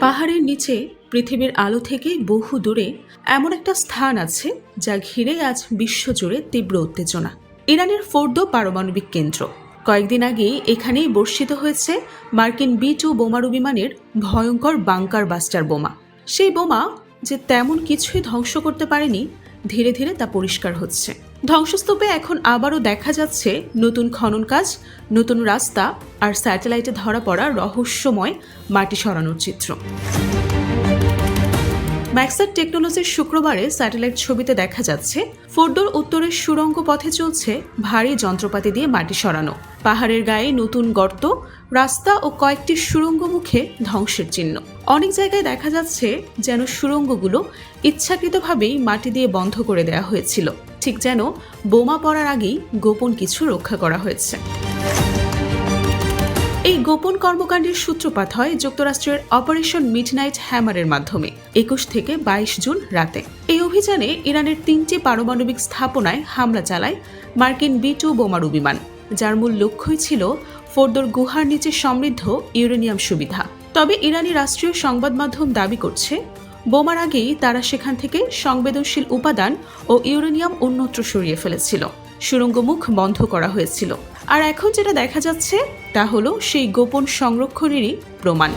পাহাড়ের নিচে পৃথিবীর আলো থেকে বহু দূরে এমন একটা স্থান আছে যা ঘিরে আজ বিশ্বজুড়ে তীব্র উত্তেজনা। ইরানের ফোর্দো পারমাণবিক কেন্দ্র। কয়েকদিন আগেই এখানেই বর্ষিত হয়েছে মার্কিন B-2 বোমারু বিমানের ভয়ঙ্কর বাংকার বাস্টার বোমা। সেই বোমা যে তেমন কিছুই ধ্বংস করতে পারেনি, ধীরে ধীরে তা পরিষ্কার হচ্ছে। ধ্বংসস্তূপে এখন আবারও দেখা যাচ্ছে নতুন খনন কাজ, নতুন রাস্তা আর স্যাটেলাইটে ধরা পড়া রহস্যময় মাটি সরানোর চিত্র। ম্যাক্সার টেকনোলজির শুক্রবারে স্যাটেলাইট ছবিতে দেখা যাচ্ছে ফোর্দোর উত্তরের সুড়ঙ্গ পথে চলছে ভারী যন্ত্রপাতি দিয়ে মাটি সরানো। পাহাড়ের গায়ে নতুন গর্ত, রাস্তা ও কয়েকটি সুড়ঙ্গ মুখে ধ্বংসের চিহ্ন। অনেক জায়গায় দেখা যাচ্ছে যেন সুড়ঙ্গগুলো ইচ্ছাকৃতভাবেই মাটি দিয়ে বন্ধ করে দেওয়া হয়েছিল, ঠিক যেন বোমা পড়ার আগেই গোপন কিছু রক্ষা করা হয়েছে। এই গোপন কর্মকাণ্ডের সূত্রপাত হয় যুক্তরাষ্ট্রের অপারেশন মিডনাইট হ্যামারের মাধ্যমে 21 থেকে 22 জুন রাতে। এই অভিযানে ইরানের 3টি পারমাণবিক স্থাপনায় হামলা চালায় মার্কিন B-2 বোমারু বিমান, যার মূল লক্ষ্যই ছিল ফোর্দোর গুহার নিচে সমৃদ্ধ ইউরেনিয়াম সুবিধা। তবে ইরানি রাষ্ট্রীয় সংবাদ মাধ্যম দাবি করছে বোমার আগেই তারা সেখান থেকে সংবেদনশীল উপাদান ও ইউরেনিয়াম অন্যত্র সরিয়ে ফেলেছিল। সুড়ঙ্গ মুখ বন্ধ করা হয়েছিল, আর এখন যেটা দেখা যাচ্ছে তা হলো সেই গোপন সংরক্ষণেরই প্রমাণ।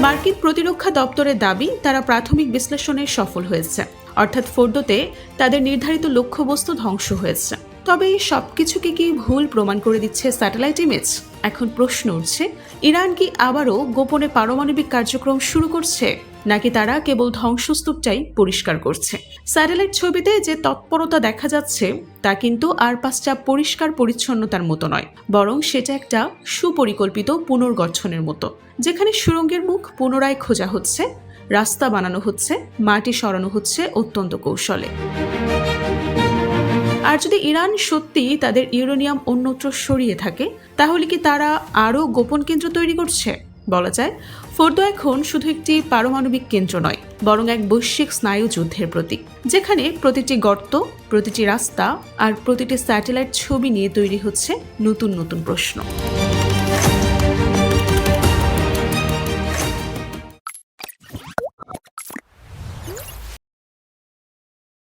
মার্কিন প্রতিরক্ষা দপ্তরের দাবি তারা প্রাথমিক বিশ্লেষণে সফল হয়েছে, অর্থাৎ ফোর্দোতে তাদের নির্ধারিত লক্ষ্যবস্তু ধ্বংস হয়েছে। তবে এই সবকিছুকে কি ভুল প্রমাণ করে দিচ্ছে স্যাটেলাইট ইমেজ? এখন প্রশ্ন উঠছে, ইরান কি আবারও গোপনে পারমাণবিক কার্যক্রম শুরু করছে, নাকি তারা কেবল ধ্বংসস্তূপটাই পরিষ্কার করছে? স্যাটেলাইট ছবিতে যে তৎপরতা দেখা যাচ্ছে তা কিন্তু আর পাঁচটা পরিষ্কার পরিচ্ছন্নতার মতো নয়, বরং সেটা একটা সুপরিকল্পিত পুনর্গঠনের মতো, যেখানে সুড়ঙ্গের মুখ পুনরায় খোঁজা হচ্ছে, রাস্তা বানানো হচ্ছে, মাটি সরানো হচ্ছে অত্যন্ত কৌশলে। আর যদি ইরান সত্যি তাদের ইউরেনিয়াম অন্যত্র সরিয়ে থাকে, তাহলে কি তারা আরও গোপন কেন্দ্র তৈরি করছে? বলা যায়, ফোর্দো এখন শুধু একটি পারমাণবিক কেন্দ্র নয়, বরং এক বৈশ্বিক স্নায়ু যুদ্ধের প্রতীক, যেখানে প্রতিটি গর্ত, প্রতিটি রাস্তা আর প্রতিটি স্যাটেলাইট ছবি নিয়ে তৈরি হচ্ছে নতুন নতুন প্রশ্ন।